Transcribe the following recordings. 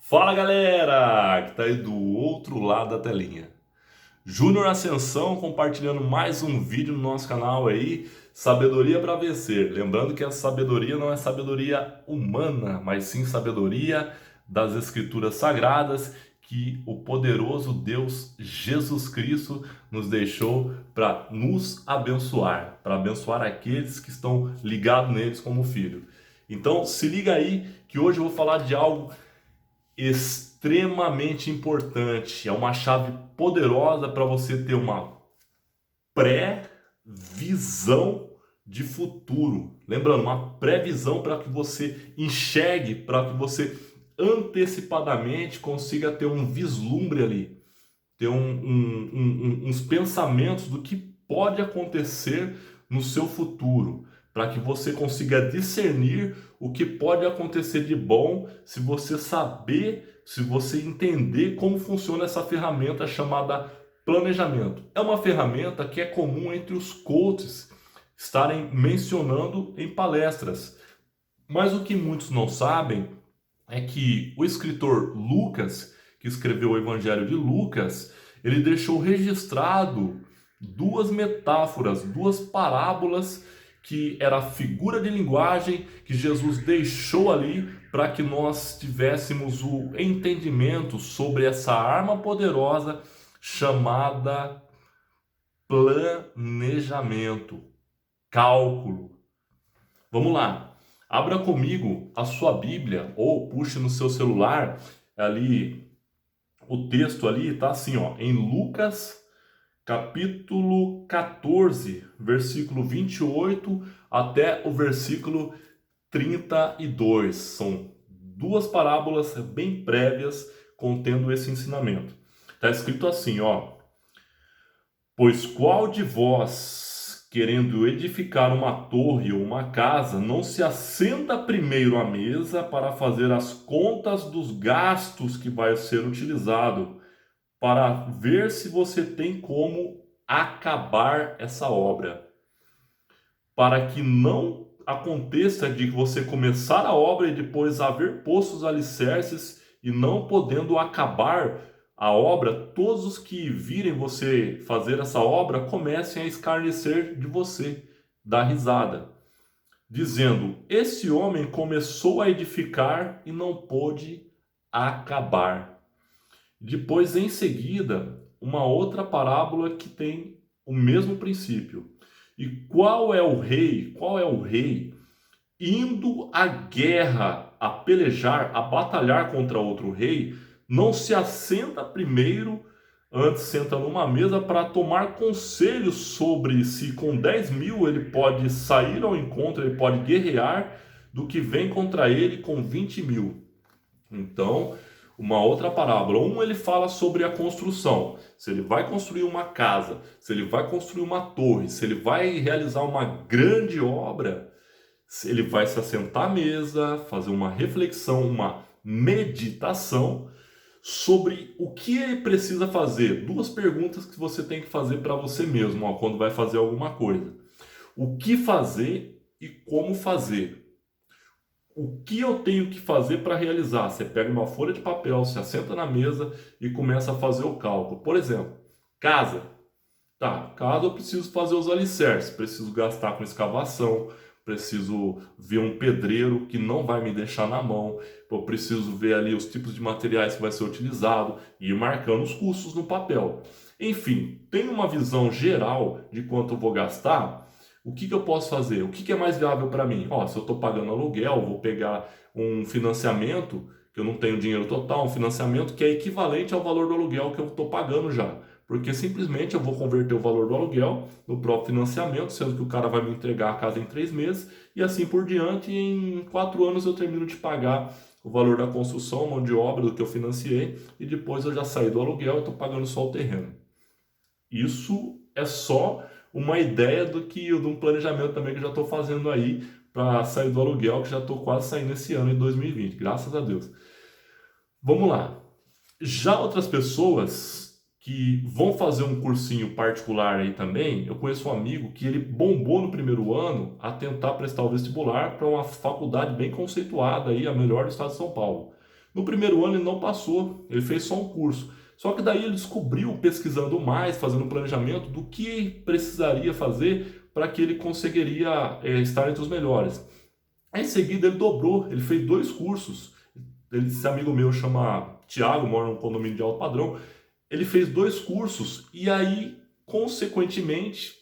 Fala galera, que tá aí do outro lado da telinha. Júnior Ascensão compartilhando mais um vídeo no nosso canal aí, Sabedoria para Vencer. Lembrando que a sabedoria não é sabedoria humana, mas sim sabedoria das Escrituras Sagradas que o poderoso Deus Jesus Cristo nos deixou para nos abençoar, para abençoar aqueles que estão ligados neles como filho. Então se liga aí que hoje eu vou falar de algo extremamente importante. É uma chave poderosa para você ter uma pré-visão de futuro. Lembrando, uma previsão para que você enxergue, para que você antecipadamente consiga ter um vislumbre ali, ter uns pensamentos do que pode acontecer no seu futuro, para que você consiga discernir o que pode acontecer de bom se você saber, se você entender como funciona essa ferramenta chamada planejamento. É uma ferramenta que é comum entre os coaches estarem mencionando em palestras. Mas o que muitos não sabem é que o escritor Lucas, que escreveu o Evangelho de Lucas, ele deixou registrado duas metáforas, duas parábolas que era a figura de linguagem que Jesus deixou ali para que nós tivéssemos o entendimento sobre essa arma poderosa chamada planejamento, cálculo. Vamos lá. Abra comigo a sua Bíblia ou puxe no seu celular ali o texto ali tá assim, ó, em Lucas capítulo 14, versículo 28 até o versículo 32. São duas parábolas bem prévias contendo esse ensinamento. Tá escrito assim, ó: Pois qual de vós, querendo edificar uma torre ou uma casa, não se assenta primeiro à mesa para fazer as contas dos gastos que vai ser utilizado, para ver se você tem como acabar essa obra? Para que não aconteça de você começar a obra e depois haver posto os alicerces e não podendo acabar a obra, todos os que virem você fazer essa obra comecem a escarnecer de você, dar risada, dizendo: esse homem começou a edificar e não pôde acabar. Depois, em seguida, uma outra parábola que tem o mesmo princípio. E qual é o rei? Qual é o rei indo à guerra, a pelejar, a batalhar contra outro rei, não se assenta primeiro, antes senta numa mesa para tomar conselhos sobre se com 10 mil ele pode sair ao encontro, ele pode guerrear, do que vem contra ele com 20 mil. Então, uma outra parábola. Ele fala sobre a construção. Se ele vai construir uma casa, se ele vai construir uma torre, se ele vai realizar uma grande obra, se ele vai se assentar à mesa, fazer uma reflexão, uma meditação sobre o que ele precisa fazer. Duas perguntas que você tem que fazer para você mesmo, ó, quando vai fazer alguma coisa: o que fazer e como fazer. O que eu tenho que fazer para realizar? Você pega uma folha de papel, se assenta na mesa e começa a fazer o cálculo. Por exemplo, casa. Tá, casa eu preciso fazer os alicerces, preciso gastar com escavação, preciso ver um pedreiro que não vai me deixar na mão, eu preciso ver ali os tipos de materiais que vai ser utilizado e ir marcando os custos no papel. Enfim, tem uma visão geral de quanto eu vou gastar. O que que eu posso fazer? O que que é mais viável para mim? Ó, se eu estou pagando aluguel, vou pegar um financiamento, que eu não tenho dinheiro total, um financiamento que é equivalente ao valor do aluguel que eu estou pagando já. Porque simplesmente eu vou converter o valor do aluguel no próprio financiamento, sendo que o cara vai me entregar a casa em 3 meses, e assim por diante, e em 4 anos eu termino de pagar o valor da construção, mão de obra do que eu financiei, e depois eu já saí do aluguel e estou pagando só o terreno. Isso é só uma ideia de um planejamento também que eu já estou fazendo aí para sair do aluguel, que já estou quase saindo esse ano em 2020, graças a Deus. Vamos lá. Já outras pessoas que vão fazer um cursinho particular aí também, eu conheço um amigo que ele bombou no primeiro ano a tentar prestar o vestibular para uma faculdade bem conceituada aí, a melhor do estado de São Paulo. No primeiro ano ele não passou, ele fez só um curso. Só que daí ele descobriu, pesquisando mais, fazendo um planejamento do que precisaria fazer para que ele conseguiria estar entre os melhores. Em seguida ele dobrou, ele fez 2 cursos. Esse amigo meu chama Tiago, mora num condomínio de alto padrão. Ele fez 2 cursos e aí, consequentemente,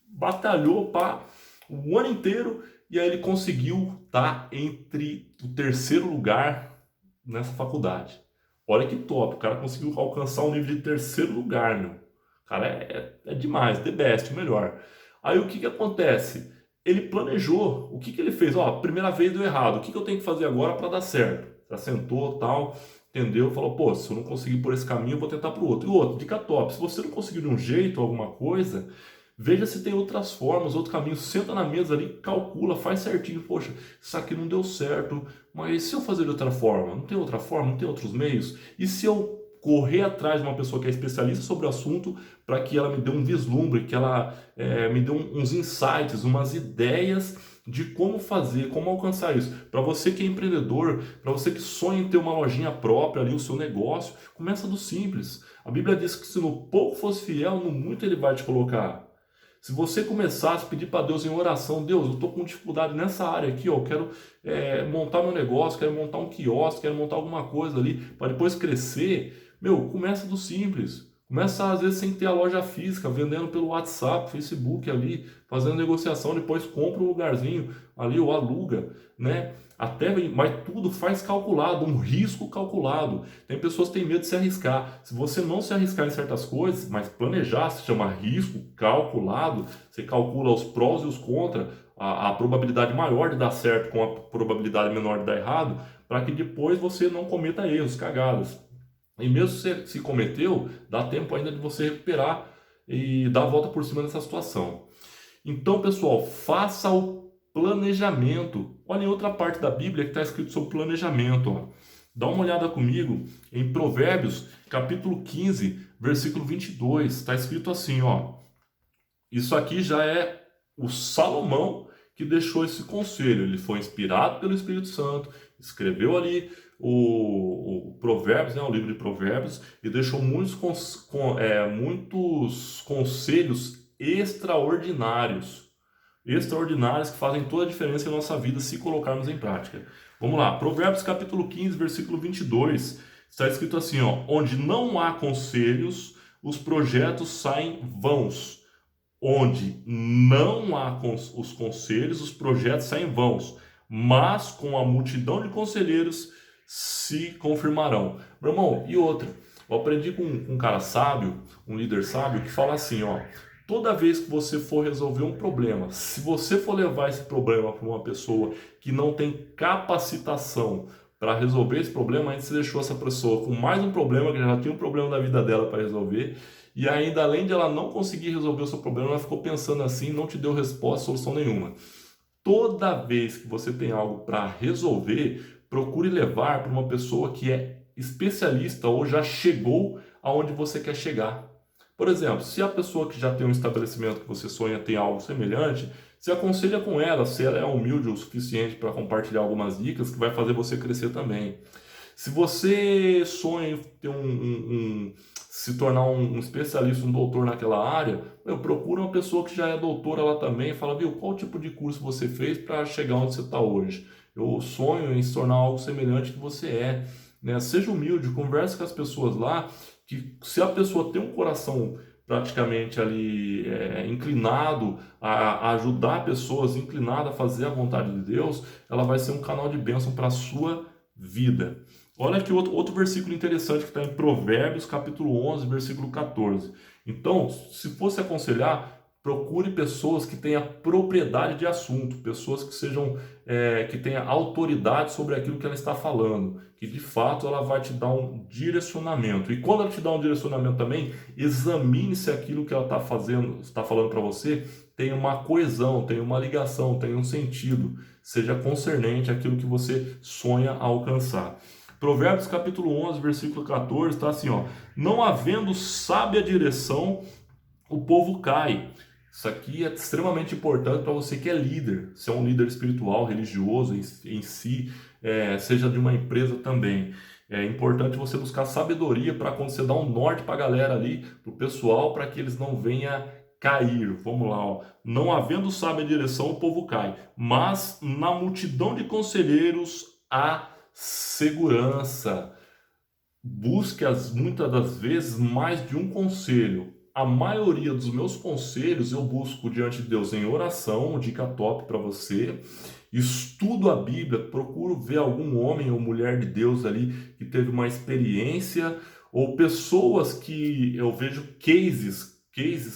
batalhou para o ano inteiro e aí ele conseguiu estar entre o terceiro lugar nessa faculdade. Olha que top, o cara conseguiu alcançar o nível de terceiro lugar, meu. O cara é demais, the best, o melhor. Aí o que que acontece? Ele planejou, o que que ele fez? Ó, primeira vez deu errado, o que que eu tenho que fazer agora para dar certo? Já sentou, tal, entendeu? Falou, pô, se eu não conseguir por esse caminho, eu vou tentar pro outro. E o outro, dica top, se você não conseguir de um jeito, alguma coisa, veja se tem outras formas, outro caminho. Senta na mesa ali, calcula, faz certinho. Poxa, isso aqui não deu certo, mas se eu fazer de outra forma? Não tem outra forma? Não tem outros meios? E se eu correr atrás de uma pessoa que é especialista sobre o assunto para que ela me dê um vislumbre, que ela me dê uns insights, umas ideias de como fazer, como alcançar isso. Para você que é empreendedor, para você que sonha em ter uma lojinha própria ali, o seu negócio, começa do simples. A Bíblia diz que se no pouco fosse fiel, no muito ele vai te colocar. Se você começasse a pedir para Deus em oração, Deus, eu estou com dificuldade nessa área aqui, ó, eu quero montar meu negócio, quero montar um quiosque, quero montar alguma coisa ali, para depois crescer, meu, começa do simples. Começa às vezes sem ter a loja física, vendendo pelo WhatsApp, Facebook ali, fazendo negociação, depois compra um lugarzinho ali ou aluga, né? Mas tudo faz calculado, um risco calculado. Tem pessoas que têm medo de se arriscar. Se você não se arriscar em certas coisas, mas planejar, se chama risco calculado, você calcula os prós e os contras, a probabilidade maior de dar certo com a probabilidade menor de dar errado, para que depois você não cometa erros, cagadas. E mesmo se cometeu, dá tempo ainda de você recuperar e dar a volta por cima dessa situação. Então, pessoal, faça o planejamento. Olha em outra parte da Bíblia que está escrito sobre planejamento. Ó. Dá uma olhada comigo em Provérbios, capítulo 15, versículo 22. Está escrito assim, ó. Isso aqui já é o Salomão que deixou esse conselho. Ele foi inspirado pelo Espírito Santo, escreveu ali o Provérbios, né, o livro de Provérbios, e deixou muitos conselhos extraordinários que fazem toda a diferença em nossa vida se colocarmos em prática. Vamos lá, Provérbios capítulo 15, versículo 22, está escrito assim, ó, onde não há conselhos, os projetos saem vãos. Onde não há os conselhos, os projetos saem vãos, mas com a multidão de conselheiros se confirmarão. Meu irmão, e outra, eu aprendi com um cara sábio, um líder sábio, que fala assim, ó, toda vez que você for resolver um problema, se você for levar esse problema para uma pessoa que não tem capacitação para resolver esse problema, aí você deixou essa pessoa com mais um problema, que já tinha um problema da vida dela para resolver, e ainda além de ela não conseguir resolver o seu problema, ela ficou pensando assim, não te deu resposta, solução nenhuma. Toda vez que você tem algo para resolver, procure levar para uma pessoa que é especialista ou já chegou aonde você quer chegar. Por exemplo, se a pessoa que já tem um estabelecimento que você sonha tem algo semelhante, se aconselha com ela, se ela é humilde o suficiente para compartilhar algumas dicas que vai fazer você crescer também. Se você sonha em ter se tornar um especialista, um doutor naquela área, procura uma pessoa que já é doutora lá também e fala, viu, qual tipo de curso você fez para chegar onde você está hoje? Eu sonho em se tornar algo semelhante que você é. Né? Seja humilde, converse com as pessoas lá, que se a pessoa tem um coração praticamente ali inclinado a ajudar pessoas, inclinado a fazer a vontade de Deus, ela vai ser um canal de bênção para a sua vida. Olha aqui outro versículo interessante que está em Provérbios, capítulo 11, versículo 14. Então, se fosse aconselhar, procure pessoas que tenham propriedade de assunto, pessoas que sejam, que tenham autoridade sobre aquilo que ela está falando, que de fato ela vai te dar um direcionamento. E quando ela te dá um direcionamento também, examine se aquilo que ela está falando para você tem uma coesão, tem uma ligação, tem um sentido, seja concernente àquilo que você sonha alcançar. Provérbios capítulo 11, versículo 14, está assim, ó, não havendo sábia direção, o povo cai. Isso aqui é extremamente importante para você que é líder, se é um líder espiritual, religioso em si, seja de uma empresa também. É importante você buscar sabedoria para quando você dá um norte para a galera ali, para o pessoal, para que eles não venham cair. Vamos lá, ó. Não havendo sábia direção, o povo cai. Mas na multidão de conselheiros há segurança. Busque muitas das vezes mais de um conselho. A maioria dos meus conselhos eu busco diante de Deus em oração, dica top para você. Estudo a Bíblia, procuro ver algum homem ou mulher de Deus ali que teve uma experiência, ou pessoas que eu vejo cases,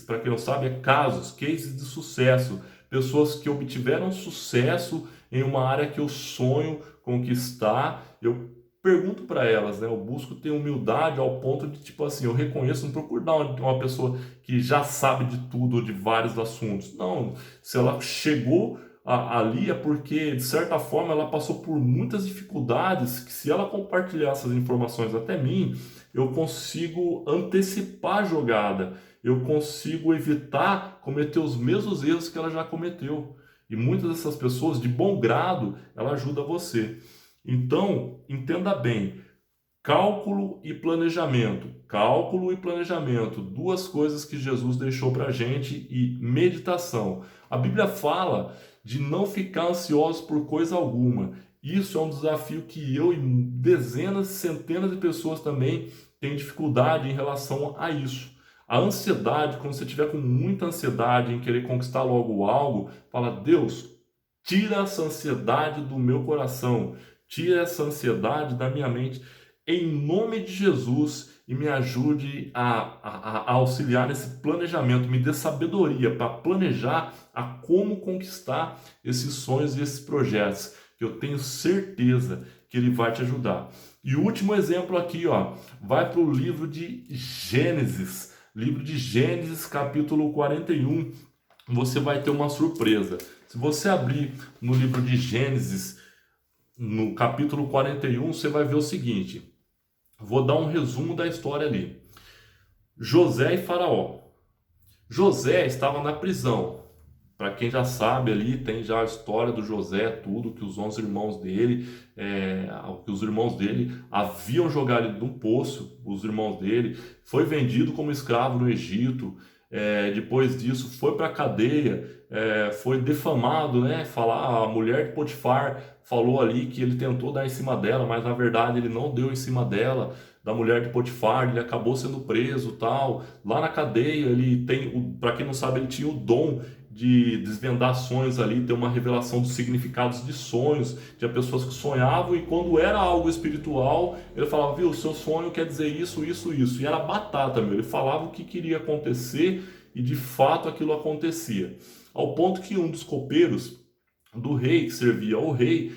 para quem não sabe, é casos, cases de sucesso, pessoas que obtiveram sucesso em uma área que eu sonho conquistar. Eu pergunto para elas, né? Eu busco ter humildade ao ponto de, tipo assim, eu reconheço, não procuro dar uma pessoa que já sabe de tudo ou de vários assuntos. Não, se ela chegou ali é porque, de certa forma, ela passou por muitas dificuldades que, se ela compartilhar essas informações até mim, eu consigo antecipar a jogada, eu consigo evitar cometer os mesmos erros que ela já cometeu. E muitas dessas pessoas, de bom grado, ela ajuda você. Então, entenda bem, cálculo e planejamento. Cálculo e planejamento, duas coisas que Jesus deixou para a gente, e meditação. A Bíblia fala de não ficar ansiosos por coisa alguma. Isso é um desafio que eu e dezenas, centenas de pessoas também têm dificuldade em relação a isso. A ansiedade, quando você tiver com muita ansiedade em querer conquistar logo algo, fala: Deus, tira essa ansiedade do meu coração, tira essa ansiedade da minha mente, em nome de Jesus, e me ajude a auxiliar nesse planejamento, me dê sabedoria para planejar a como conquistar esses sonhos e esses projetos, que eu tenho certeza que ele vai te ajudar. E o último exemplo aqui, ó, vai para o livro de Gênesis, capítulo 41. Você vai ter uma surpresa. Se você abrir no livro de Gênesis, no capítulo 41, você vai ver o seguinte. Vou dar um resumo da história ali. José e Faraó. José estava na prisão. Para quem já sabe ali, tem já a história do José, tudo que os 11 irmãos dele, que os irmãos dele haviam jogado ele num poço, os irmãos dele, foi vendido como escravo no Egito. Depois disso foi para a cadeia, foi defamado, né? A mulher de Potifar falou ali que ele tentou dar em cima dela, mas na verdade ele não deu em cima dela, da mulher de Potifar. Ele acabou sendo preso, tal. Lá na cadeia ele tem, para quem não sabe, ele tinha o dom de desvendar sonhos ali, ter uma revelação dos significados de sonhos. Tinha pessoas que sonhavam e, quando era algo espiritual, ele falava: viu, seu sonho quer dizer isso, isso, isso. E era batata, meu. Ele falava o que queria acontecer e de fato aquilo acontecia. Ao ponto que um dos copeiros do rei, que servia ao rei,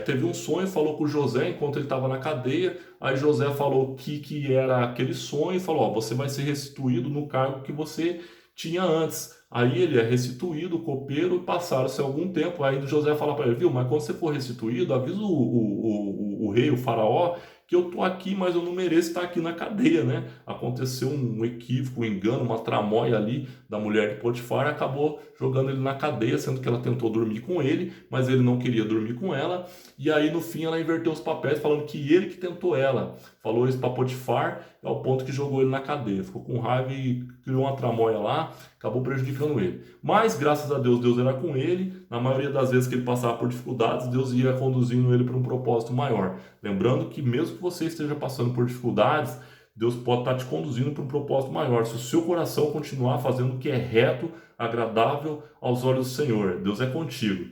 teve um sonho, falou com José enquanto ele estava na cadeia. Aí José falou o que era aquele sonho e falou: ó, você vai ser restituído no cargo que você tinha antes. Aí ele é restituído, o copeiro, passaram-se algum tempo. Aí José fala para ele: viu, mas quando você for restituído, avisa o rei, o faraó, que eu tô aqui, mas eu não mereço estar aqui na cadeia, né? Aconteceu um equívoco, um engano, uma tramóia ali da mulher de Potifar, acabou jogando ele na cadeia, sendo que ela tentou dormir com ele, mas ele não queria dormir com ela. E aí, no fim, ela inverteu os papéis, falando que ele que tentou ela. Falou isso para Potifar, ao ponto que jogou ele na cadeia. Ficou com raiva e criou uma tramóia lá, acabou prejudicando ele. Mas, graças a Deus, Deus era com ele. Na maioria das vezes que ele passava por dificuldades, Deus ia conduzindo ele para um propósito maior. Lembrando que, mesmo que você esteja passando por dificuldades, Deus pode estar te conduzindo para um propósito maior. Se o seu coração continuar fazendo o que é reto, agradável aos olhos do Senhor, Deus é contigo.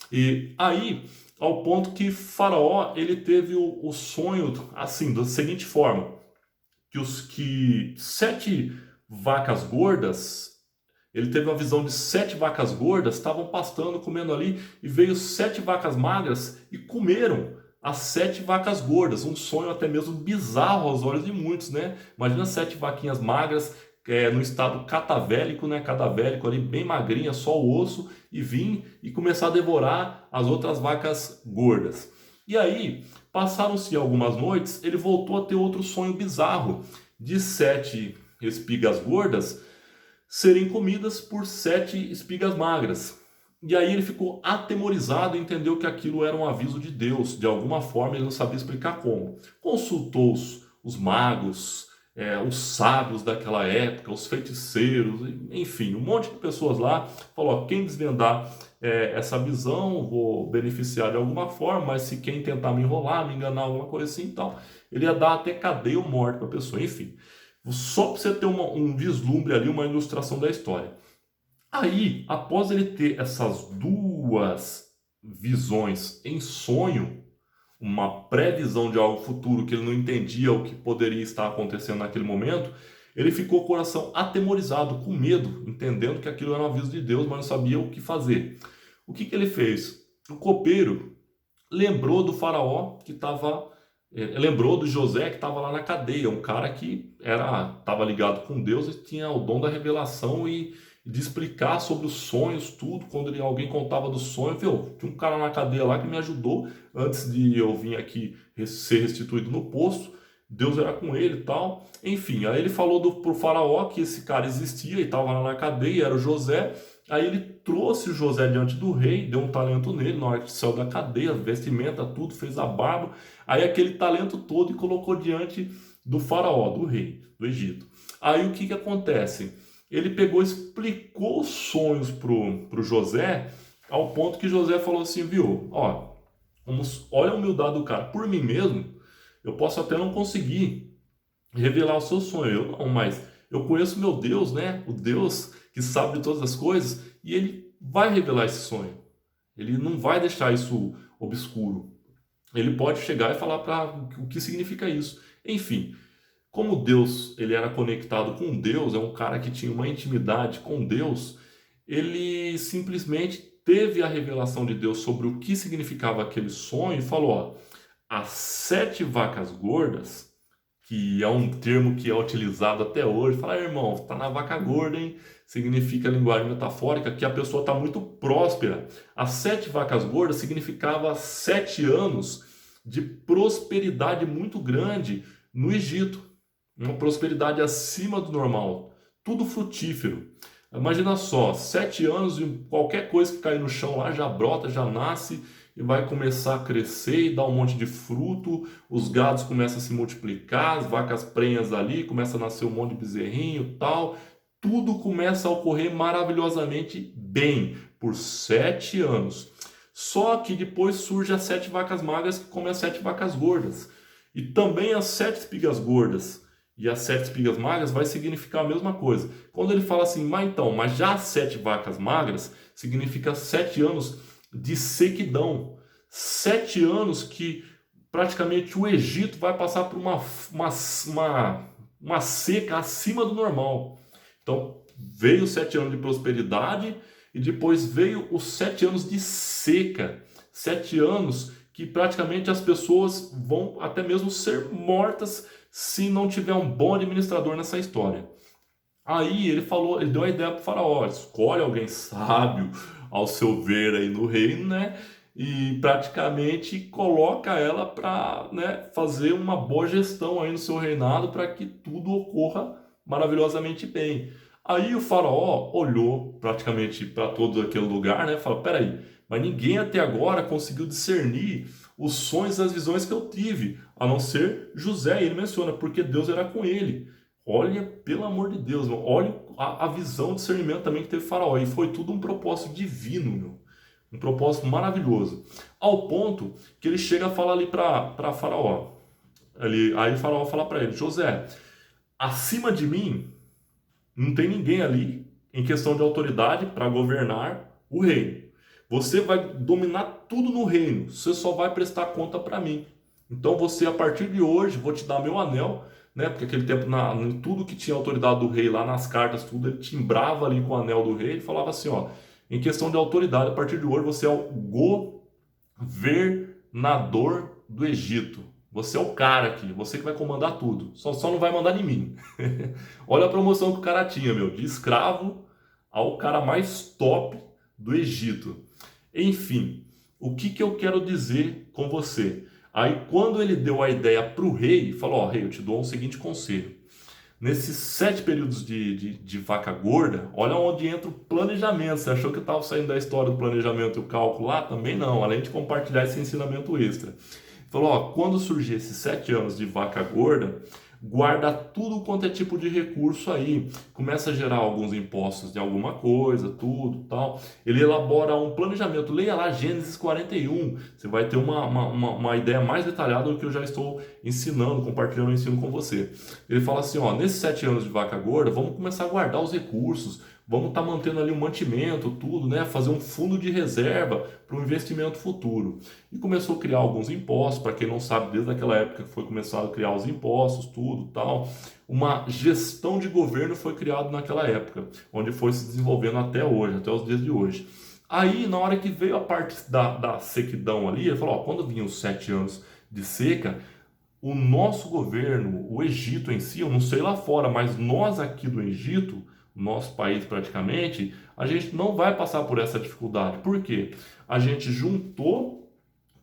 E aí, ao ponto que Faraó, ele teve o sonho assim, da seguinte forma: que 7 vacas gordas, ele teve uma visão de 7 vacas gordas, estavam pastando, comendo ali, e veio 7 vacas magras e comeram as 7 vacas gordas. Um sonho até mesmo bizarro aos olhos de muitos, né? Imagina 7 vaquinhas magras, no estado catavélico, né? Cadavélico ali, bem magrinha, só o osso, e vir e começar a devorar as outras vacas gordas. E aí, passaram-se algumas noites, ele voltou a ter outro sonho bizarro, de 7 espigas gordas serem comidas por 7 espigas magras. E aí ele ficou atemorizado e entendeu que aquilo era um aviso de Deus. De alguma forma ele não sabia explicar como. Consultou os magos, os sábios daquela época, os feiticeiros, enfim, um monte de pessoas lá. Falou, ó, quem desvendar essa visão, vou beneficiar de alguma forma, mas se quem tentar me enrolar, me enganar, alguma coisa assim e tal, ele ia dar até cadeia ou morte para a pessoa. Enfim, só para você ter um vislumbre ali, uma ilustração da história. Aí, após ele ter essas duas visões em sonho, uma previsão de algo futuro que ele não entendia o que poderia estar acontecendo naquele momento, ele ficou com o coração atemorizado, com medo, entendendo que aquilo era um aviso de Deus, mas não sabia o que fazer. O que ele fez? O copeiro lembrou do faraó que estava, lembrou do José que estava lá na cadeia, um cara que estava ligado com Deus e tinha o dom da revelação e de explicar sobre os sonhos, tudo. Quando alguém contava do sonho, viu, tinha um cara na cadeia lá que me ajudou antes de eu vir aqui ser restituído no posto. Deus era com ele e tal. Enfim, aí ele falou pro faraó que esse cara existia e estava lá na cadeia, era o José. Aí ele trouxe o José diante do rei, deu um talento nele, na hora que saiu da cadeia, vestimenta, tudo, fez a barba. Aí aquele talento todo e colocou diante do faraó, do rei, do Egito. Aí o que acontece? Ele pegou e explicou os sonhos pro José, ao ponto que José falou assim, viu, ó, olha a humildade do cara, por mim mesmo, eu posso até não conseguir revelar o seu sonho, eu não, mas eu conheço meu Deus, né, o Deus que sabe de todas as coisas, e ele vai revelar esse sonho, ele não vai deixar isso obscuro, ele pode chegar e falar para o que significa isso, enfim. Como Deus, ele era conectado com Deus, é um cara que tinha uma intimidade com Deus, ele simplesmente teve a revelação de Deus sobre o que significava aquele sonho e falou, ó, as 7 vacas gordas, que é um termo que é utilizado até hoje, fala, irmão, tá na vaca gorda, hein? Significa linguagem metafórica que a pessoa está muito próspera. As 7 vacas gordas significava 7 anos de prosperidade muito grande no Egito. Uma prosperidade acima do normal, tudo frutífero. Imagina só, 7 anos e qualquer coisa que cair no chão lá já brota, já nasce e vai começar a crescer e dar um monte de fruto, os gados começam a se multiplicar, as vacas prenhas ali, começa a nascer um monte de bezerrinho e tal, tudo começa a ocorrer maravilhosamente bem por 7 anos. Só que depois surge as 7 vacas magras que comem as 7 vacas gordas. E também as 7 espigas gordas e as 7 espigas magras vai significar a mesma coisa. Quando ele fala assim, mas já as 7 vacas magras significa 7 anos de sequidão. 7 anos que praticamente o Egito vai passar por uma seca acima do normal. Então veio 7 anos de prosperidade e depois veio os 7 anos de seca. 7 anos que praticamente as pessoas vão até mesmo ser mortas se não tiver um bom administrador nessa história. Aí ele falou, ele deu a ideia para o faraó, escolhe alguém sábio ao seu ver aí no reino, né? E praticamente coloca ela para, né, fazer uma boa gestão aí no seu reinado para que tudo ocorra maravilhosamente bem. Aí o faraó olhou praticamente para todo aquele lugar, né? Falou, peraí, mas ninguém até agora conseguiu discernir os sonhos e as visões que eu tive, a não ser José. E ele menciona, porque Deus era com ele. Olha, pelo amor de Deus, meu, olha a visão, o discernimento também que teve Faraó. E foi tudo um propósito divino, meu. Um propósito maravilhoso. Ao ponto que ele chega a falar ali para Faraó. Aí Faraó fala para ele, José, acima de mim não tem ninguém ali em questão de autoridade para governar o reino. Você vai dominar tudo no reino, você só vai prestar conta para mim. Então você, a partir de hoje, vou te dar meu anel, né? Porque aquele tempo, em tudo que tinha autoridade do rei, lá nas cartas, tudo, ele timbrava ali com o anel do rei, ele falava assim, ó, em questão de autoridade, a partir de hoje você é o governador do Egito. Você é o cara aqui, você que vai comandar tudo. Só não vai mandar em mim. Olha a promoção que o cara tinha, meu, de escravo ao cara mais top do Egito. Enfim, o que eu quero dizer com você? Aí quando ele deu a ideia para o rei, falou, ó, rei, eu te dou um seguinte conselho. Nesses 7 períodos de vaca gorda, olha onde entra o planejamento. Você achou que eu estava saindo da história do planejamento e o cálculo lá? Também não, além de compartilhar esse ensinamento extra. Falou, ó, quando surgir esses 7 anos de vaca gorda, guarda tudo quanto é tipo de recurso aí. Começa a gerar alguns impostos de alguma coisa, tudo, tal. Ele elabora um planejamento. Leia lá Gênesis 41. Você vai ter uma ideia mais detalhada do que eu já estou ensinando, compartilhando o ensino com você. Ele fala assim, ó, nesses 7 anos de vaca gorda, vamos começar a guardar os recursos. Vamos estar mantendo ali o mantimento, tudo, né? Fazer um fundo de reserva para um investimento futuro. E começou a criar alguns impostos, para quem não sabe, desde aquela época que foi começado a criar os impostos, tudo, tal. Uma gestão de governo foi criada naquela época, onde foi se desenvolvendo até hoje, até os dias de hoje. Aí, na hora que veio a parte da sequidão ali, ele falou, ó, quando vinham os 7 anos de seca, o nosso governo, o Egito em si, eu não sei lá fora, mas nós aqui do Egito, nosso país praticamente, a gente não vai passar por essa dificuldade. Por quê? A gente juntou,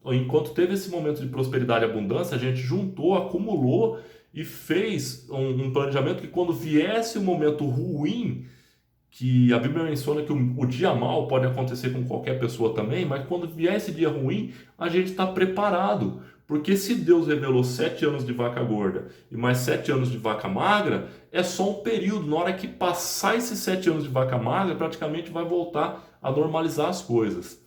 enquanto teve esse momento de prosperidade e abundância, a gente juntou, acumulou e fez um planejamento que quando viesse o momento ruim, que a Bíblia menciona que o dia mal pode acontecer com qualquer pessoa também, mas quando vier esse dia ruim, a gente está preparado. Porque se Deus revelou 7 anos de vaca gorda e mais 7 anos de vaca magra, é só um período. Na hora que passar esses 7 anos de vaca magra, praticamente vai voltar a normalizar as coisas.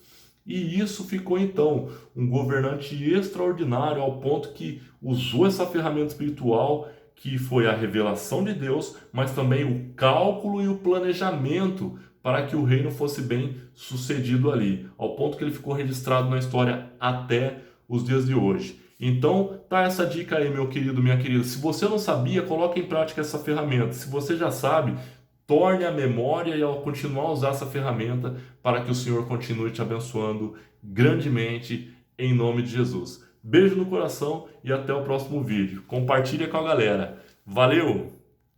E isso ficou então um governante extraordinário ao ponto que usou essa ferramenta espiritual que foi a revelação de Deus, mas também o cálculo e o planejamento para que o reino fosse bem sucedido ali, ao ponto que ele ficou registrado na história até os dias de hoje. Então, tá essa dica aí, meu querido, minha querida. Se você não sabia, coloque em prática essa ferramenta. Se você já sabe, torne a memória e ao continuar a usar essa ferramenta para que o Senhor continue te abençoando grandemente em nome de Jesus. Beijo no coração e até o próximo vídeo. Compartilha com a galera. Valeu!